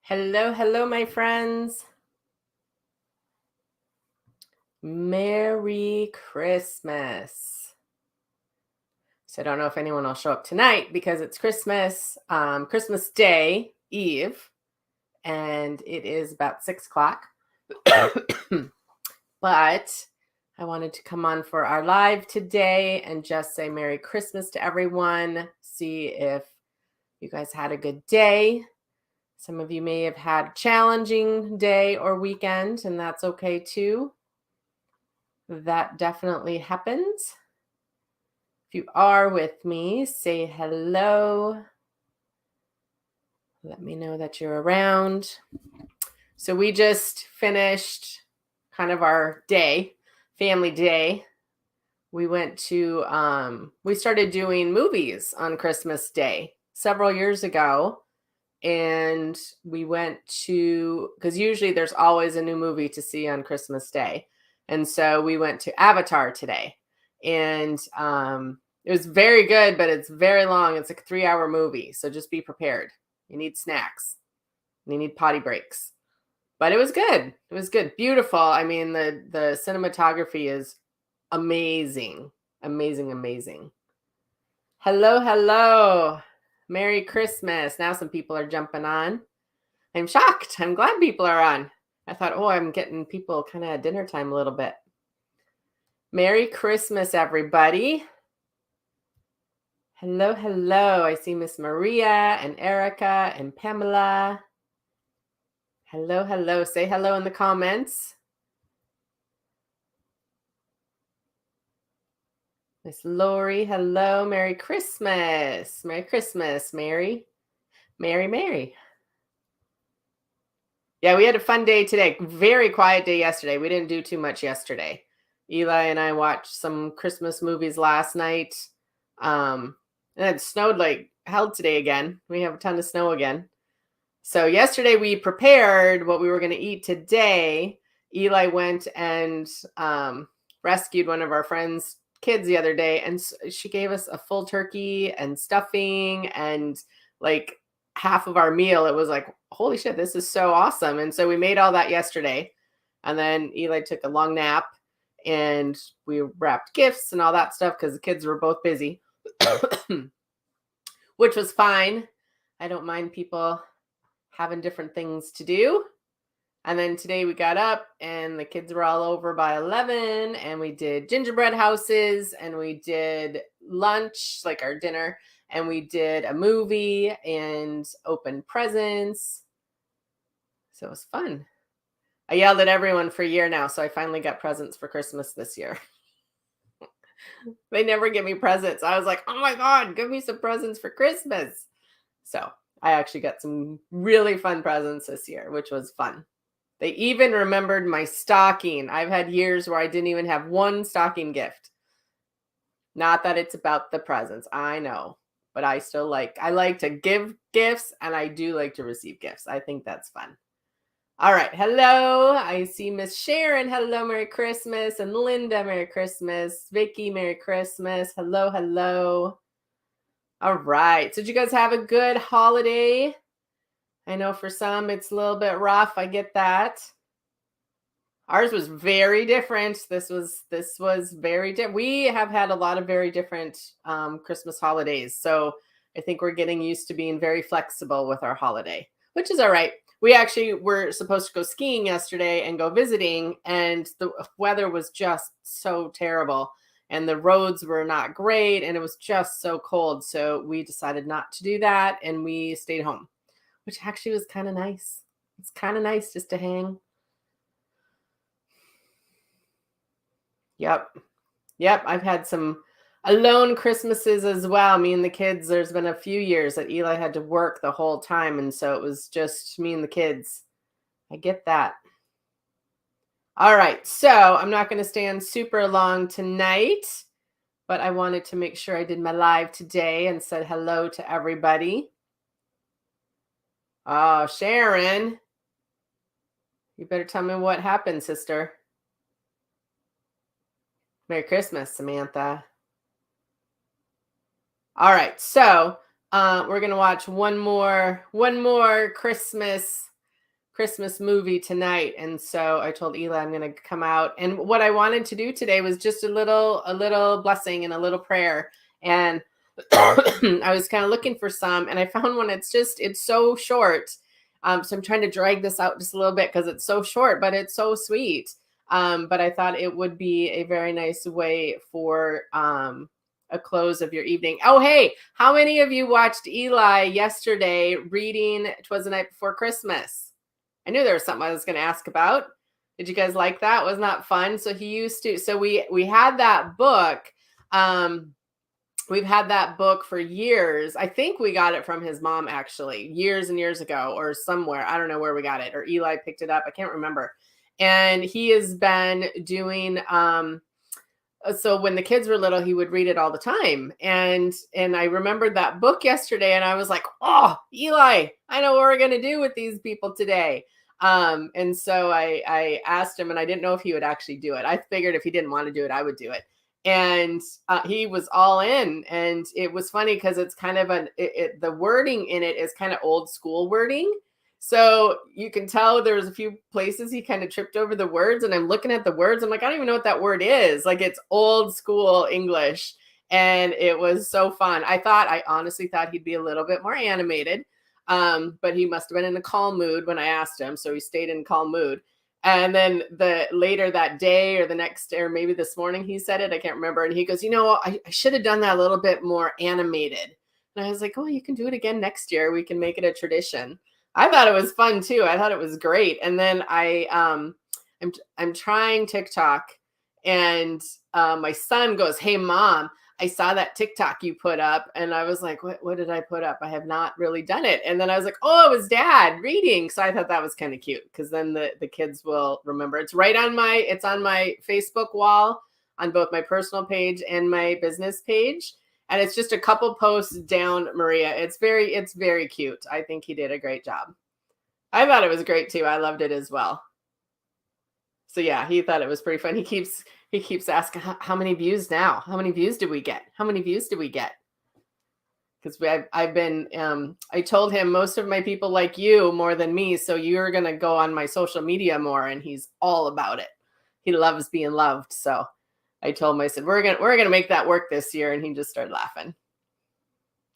Hello, hello, my friends. Merry Christmas. So I don't know if anyone will show up tonight because it's Christmas, Christmas Day, Eve, and it is about 6 o'clock. But I wanted to come on for our live today and just say Merry Christmas to everyone. See if you guys had a good day. Some of you may have had a challenging day or weekend, and that's okay too. That definitely happens. If you are with me, say hello. Let me know that you're around. So we just finished kind of our day, family day. We went to, we started doing movies on Christmas Day several years ago. And we went to, because usually there's always a new movie to see on Christmas Day. And so we went to Avatar today. And it was very good, but it's very long. It's like a 3-hour movie. So just be prepared. You need snacks. You need potty breaks. But it was good. It was good. Beautiful. I mean, the cinematography is amazing. Amazing, amazing. Hello, hello. Merry Christmas. Now some people are jumping on. I'm shocked. I'm glad people are on. I thought, oh, I'm getting people kind of at dinner time a little bit. Merry Christmas, everybody. Hello, hello. I see Miss Maria and Erica and Pamela. Hello, hello. Say hello in the comments. Miss Lori, hello. Merry Christmas. Merry Christmas, Mary. Mary. Yeah, we had a fun day today. Very quiet day yesterday. We didn't do too much yesterday. Eli and I watched some Christmas movies last night. And it snowed like hell today again. We have a ton of snow again. So yesterday we prepared what we were going to eat today. Eli went and rescued one of our friends' kids the other day, and she gave us a full turkey and stuffing and like half of our meal. It was like, holy shit, this is so awesome. And so we made all that yesterday. And then Eli took a long nap and we wrapped gifts and all that stuff because the kids were both busy, which was fine. I don't mind people having different things to do. And then today we got up and the kids were all over by 11 and we did gingerbread houses and we did lunch, like our dinner, and we did a movie and opened presents. So it was fun. I yelled at everyone for a year now, so I finally got presents for Christmas this year. They never give me presents. I was like, oh my God, give me some presents for Christmas. So I actually got some really fun presents this year, which was fun. They even remembered my stocking. I've had years where I didn't even have one stocking gift. Not that it's about the presents, I know, but I like to give gifts and I do like to receive gifts. I think that's fun. All right. Hello. I see Miss Sharon. Hello. Merry Christmas. And Linda. Merry Christmas. Vicky. Merry Christmas. Hello. Hello. All right. So did you guys have a good holiday? I know for some it's a little bit rough. I get that. Ours was very different. This was very different. We have had a lot of very different Christmas holidays. So I think we're getting used to being very flexible with our holiday, which is all right. We actually were supposed to go skiing yesterday and go visiting, and the weather was just so terrible. And the roads were not great, and it was just so cold. So we decided not to do that, and we stayed home, which actually was kind of nice. It's kind of nice just to hang. Yep. I've had some alone Christmases as well. Me and the kids, there's been a few years that Eli had to work the whole time. And so it was just me and the kids. I get that. All right. So I'm not going to stand super long tonight, but I wanted to make sure I did my live today and said hello to everybody. Oh, Sharon, you better tell me what happened, sister. Merry Christmas, Samantha. All right, so we're gonna watch one more Christmas Christmas movie tonight. And so I told Eli I'm going to come out. And what I wanted to do today was just a little blessing and a little prayer. And I was kind of looking for some, and I found one. It's so short. So I'm trying to drag this out just a little bit because it's so short, but it's so sweet. But I thought it would be a very nice way for a close of your evening. Oh, hey, how many of you watched Eli yesterday reading 'Twas the Night Before Christmas? I knew there was something I was going to ask about. Did you guys like that? Wasn't that fun? So we had that book. We've had that book for years. I think we got it from his mom, actually, years and years ago, or somewhere. I don't know where we got it, or Eli picked it up. I can't remember. And he has been doing, so when the kids were little, he would read it all the time. And I remembered that book yesterday, and I was like, oh, Eli, I know what we're going to do with these people today. And so I asked him, and I didn't know if he would actually do it. I figured if he didn't want to do it, I would do it. And he was all in. And it was funny because it's kind of the wording in it is kind of old school wording. So you can tell there was a few places he kind of tripped over the words, and I'm looking at the words. I'm like, I don't even know what that word is. Like, it's old school English. And it was so fun. I honestly thought he'd be a little bit more animated. But he must have been in a calm mood when I asked him. So he stayed in calm mood. And then later that day or the next day, or maybe this morning, he said it, I can't remember. And he goes, I should have done that a little bit more animated. And I was like, oh, you can do it again next year. We can make it a tradition. I thought it was fun too. I thought it was great. And then I'm trying TikTok, and my son goes, hey, Mom, I saw that TikTok you put up. And I was like, what did I put up? I have not really done it. And then I was like, oh, it was Dad reading. So I thought that was kind of cute, because then the kids will remember. It's on my Facebook wall on both my personal page and my business page. And it's just a couple posts down, Maria. It's very cute. I think he did a great job. I thought it was great too. I loved it as well. So yeah, he thought it was pretty fun. He keeps asking, how many views now? How many views did we get? How many views did we get? Because I told him most of my people like you more than me. So you're going to go on my social media more. And he's all about it. He loves being loved. So I told him, I said, we're going to make that work this year. And he just started laughing.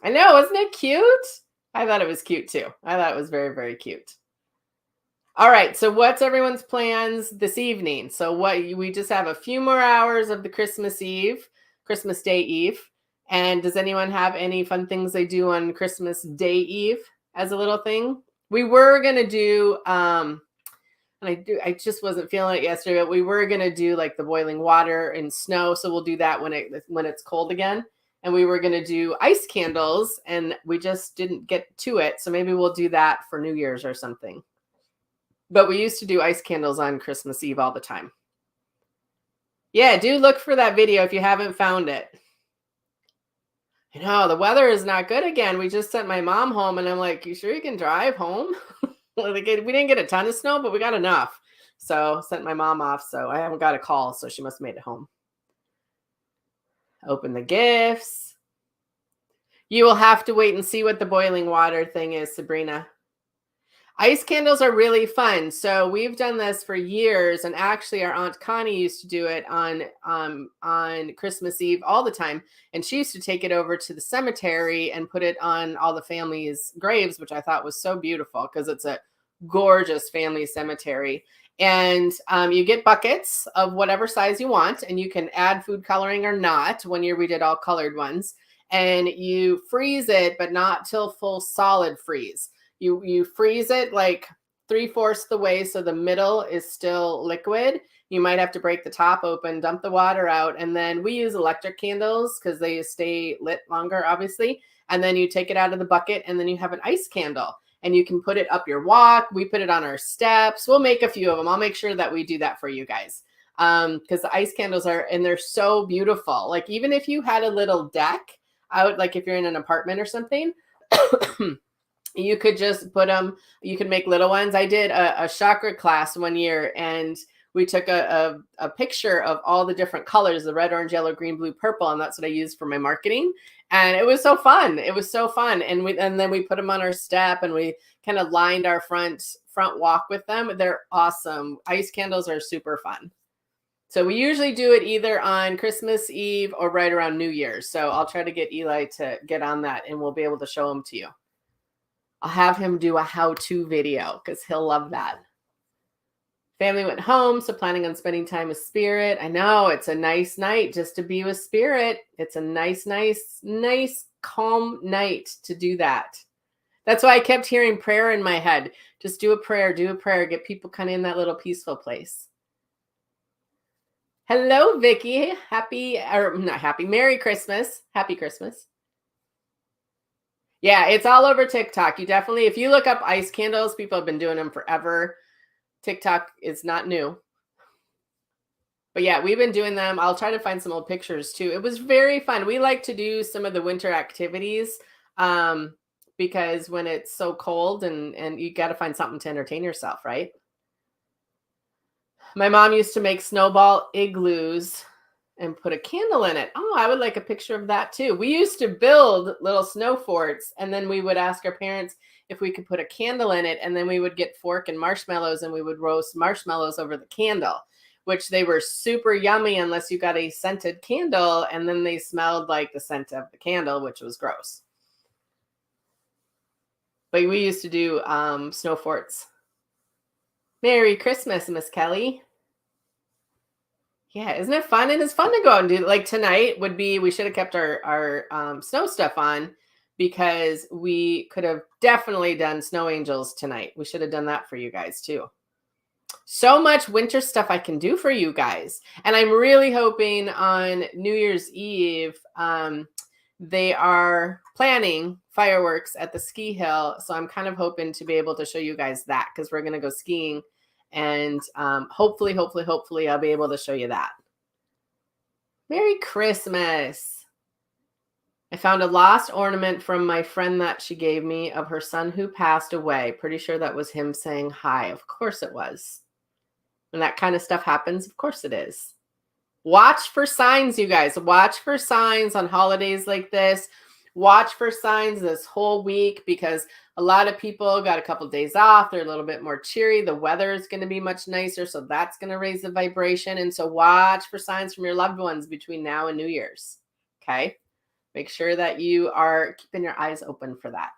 I know. Wasn't it cute? I thought it was cute too. I thought it was very, very cute. All right. So what's everyone's plans this evening? So we just have a few more hours of the Christmas Day Eve. And does anyone have any fun things they do on Christmas Day Eve as a little thing? We were going to do, and I just wasn't feeling it yesterday, but we were going to do like the boiling water and snow. So we'll do that when it's cold again. And we were going to do ice candles, and we just didn't get to it. So maybe we'll do that for New Year's or something. But we used to do ice candles on Christmas Eve all the time. Yeah, do look for that video if you haven't found it. You know, the weather is not good again. We just sent my mom home, and I'm like, you sure you can drive home? We didn't get a ton of snow, but we got enough. So sent my mom off. So I haven't got a call. So she must have made it home. Open the gifts. You will have to wait and see what the boiling water thing is, Sabrina. Ice candles are really fun. So we've done this for years, and actually our Aunt Connie used to do it on Christmas Eve all the time. And she used to take it over to the cemetery and put it on all the family's graves, which I thought was so beautiful because it's a gorgeous family cemetery. And you get buckets of whatever size you want, and you can add food coloring or not. One year we did all colored ones, and you freeze it, but not till full solid freeze. You freeze it like 3/4 the way, so the middle is still liquid. You might have to break the top open, dump the water out, and then we use electric candles because they stay lit longer, obviously. And then you take it out of the bucket, and then you have an ice candle, and you can put it up your walk. We put it on our steps. We'll make a few of them. I'll make sure that we do that for you guys, because the ice candles they're so beautiful. Like, even if you had a little deck out, like if you're in an apartment or something, you could just put them, you can make little ones. I did a chakra class one year, and we took a picture of all the different colors, the red, orange, yellow, green, blue, purple. And that's what I used for my marketing. And it was so fun. It was so fun. And then we put them on our step, and we kind of lined our front front walk with them. They're awesome. Ice candles are super fun. So we usually do it either on Christmas Eve or right around New Year's. So I'll try to get Eli to get on that and we'll be able to show them to you. I'll have him do a how-to video because he'll love that. Family went home, so planning on spending time with Spirit. I know it's a nice night just to be with Spirit. It's a nice, calm night to do that. That's why I kept hearing prayer in my head. Just do a prayer, get people kind of in that little peaceful place. Hello, Vicky. Merry Christmas. Happy Christmas. Yeah, it's all over TikTok. You definitely, if you look up ice candles, people have been doing them forever. TikTok is not new. But yeah, we've been doing them. I'll try to find some old pictures too. It was very fun. We like to do some of the winter activities because when it's so cold and you got to find something to entertain yourself, right? My mom used to make snowball igloos and put a candle in it. Oh, I would like a picture of that too. We used to build little snow forts and then we would ask our parents if we could put a candle in it. And then we would get fork and marshmallows and we would roast marshmallows over the candle, which they were super yummy unless you got a scented candle. And then they smelled like the scent of the candle, which was gross. But we used to do snow forts. Merry Christmas, Miss Kelly. Yeah, isn't it fun? And it's fun to go out and do, like tonight would be, we should have kept our snow stuff on because we could have definitely done snow angels tonight. We should have done that for you guys too. So much winter stuff I can do for you guys. And I'm really hoping on New Year's Eve, they are planning fireworks at the ski hill. So I'm kind of hoping to be able to show you guys that because we're going to go skiing. And hopefully, I'll be able to show you that. Merry Christmas. I found a lost ornament from my friend that she gave me of her son who passed away. Pretty sure that was him saying hi. Of course it was. When that kind of stuff happens, of course it is. Watch for signs, you guys. Watch for signs on holidays like this. Watch for signs this whole week because a lot of people got a couple of days off. They're a little bit more cheery. The weather is going to be much nicer, so that's going to raise the vibration. And so watch for signs from your loved ones between now and New Year's. Okay? Make sure that you are keeping your eyes open for that.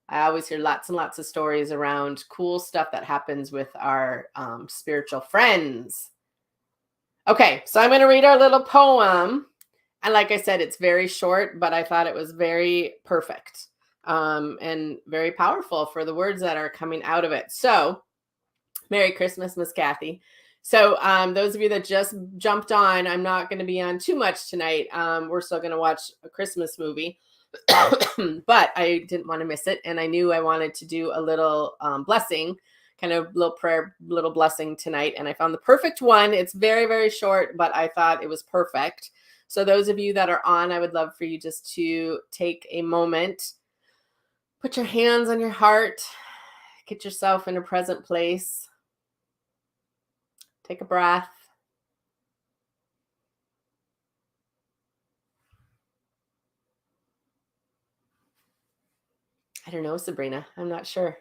I always hear lots and lots of stories around cool stuff that happens with our spiritual friends. Okay, so I'm going to read our little poem. And like I said, it's very short, but I thought it was very perfect and very powerful for the words that are coming out of it. So, Merry Christmas, Miss Kathy. So those of you that just jumped on, I'm not going to be on too much tonight. We're still going to watch a Christmas movie, but I didn't want to miss it. And I knew I wanted to do a little blessing, kind of little prayer, little blessing tonight. And I found the perfect one. It's very, very short, but I thought it was perfect. So those of you that are on, I would love for you just to take a moment, put your hands on your heart, get yourself in a present place, take a breath. I don't know, Sabrina. I'm not sure.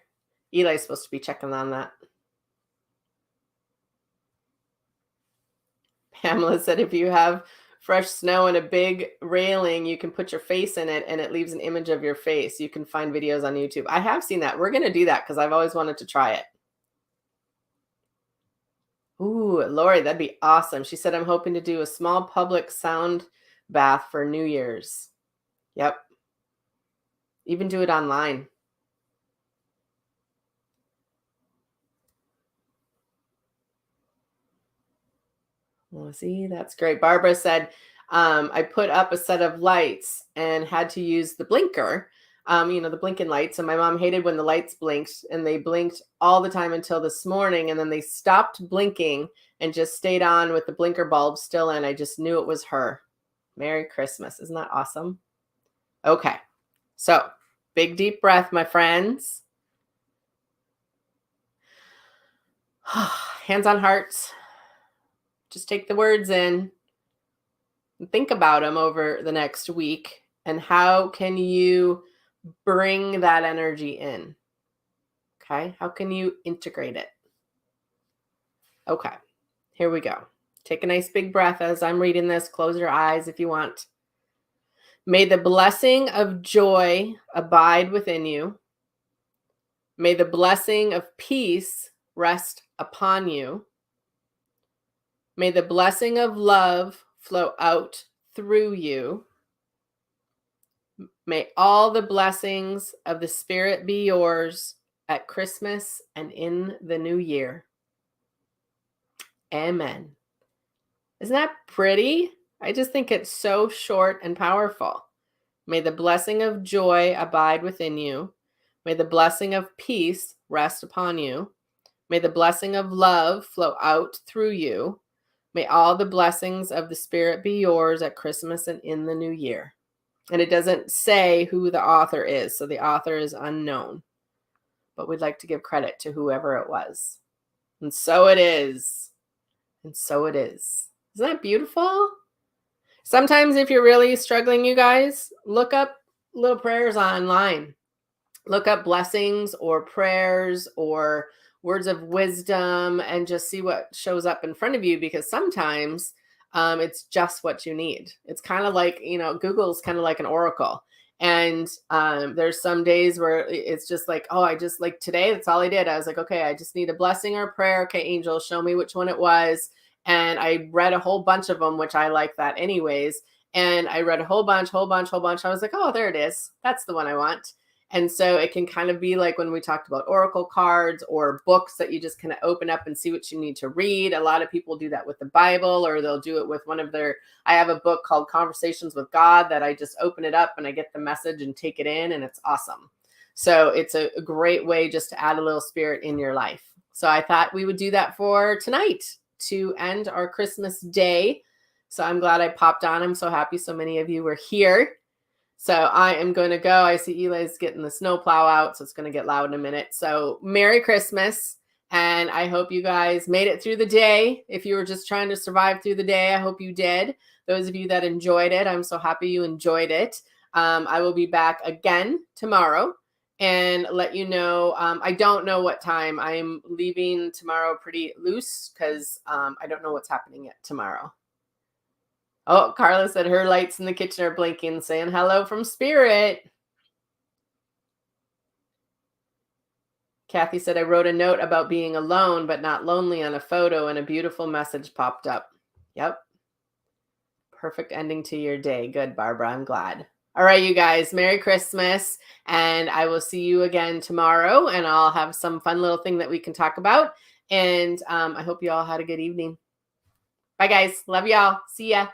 Eli's supposed to be checking on that. Pamela said if you have fresh snow and a big railing, you can put your face in it and it leaves an image of your face. You can find videos on YouTube. I have seen that. We're going to do that because I've always wanted to try it. Ooh, Lori, that'd be awesome. She said, I'm hoping to do a small public sound bath for New Year's. Yep. Even do it online. Well, see, that's great. Barbara said, I put up a set of lights and had to use the blinker, the blinking lights. And my mom hated when the lights blinked and they blinked all the time until this morning. And then they stopped blinking and just stayed on with the blinker bulb still in. I just knew it was her. Merry Christmas. Isn't that awesome? Okay. So big, deep breath, my friends. Hands on hearts. Just take the words in and think about them over the next week. And how can you bring that energy in? Okay. How can you integrate it? Okay. Here we go. Take a nice big breath as I'm reading this. Close your eyes if you want. May the blessing of joy abide within you. May the blessing of peace rest upon you. May the blessing of love flow out through you. May all the blessings of the Spirit be yours at Christmas and in the new year. Amen. Isn't that pretty? I just think it's so short and powerful. May the blessing of joy abide within you. May the blessing of peace rest upon you. May the blessing of love flow out through you. May all the blessings of the Spirit be yours at Christmas and in the new year. And it doesn't say who the author is, so the author is unknown. But we'd like to give credit to whoever it was. And so it is. And so it is. Isn't that beautiful? Sometimes if you're really struggling, you guys, look up little prayers online. Look up blessings or prayers or words of wisdom and just see what shows up in front of you, because sometimes it's just what you need. It's kind of like, Google's kind of like an oracle. And there's some days where it's just like, oh, I just like today, that's all I did. I was like, okay, I just need a blessing or a prayer. Okay, angel, show me which one it was. And I read a whole bunch of them, which I like that anyways. And I read a whole bunch. I was like, oh, there it is. That's the one I want. And so it can kind of be like when we talked about oracle cards or books that you just kind of open up and see what you need to read. A lot of people do that with the Bible, or they'll do it with I have a book called Conversations with God that I just open it up and I get the message and take it in, and it's awesome. So it's a great way just to add a little spirit in your life. So I thought we would do that for tonight to end our Christmas day. So I'm glad I popped on. I'm so happy so many of you were here. So I am going to go. I see Eli's getting the snowplow out, so it's going to get loud in a minute. So Merry Christmas, and I hope you guys made it through the day. If you were just trying to survive through the day, I hope you did. Those of you that enjoyed it, I'm so happy you enjoyed it. I will be back again tomorrow and let you know. I don't know what time. I'm leaving tomorrow pretty loose because I don't know what's happening yet tomorrow. Oh, Carla said her lights in the kitchen are blinking, saying hello from Spirit. Kathy said, I wrote a note about being alone but not lonely on a photo, and a beautiful message popped up. Yep. Perfect ending to your day. Good, Barbara. I'm glad. All right, you guys, Merry Christmas. And I will see you again tomorrow, and I'll have some fun little thing that we can talk about. And I hope you all had a good evening. Bye, guys. Love y'all. See ya.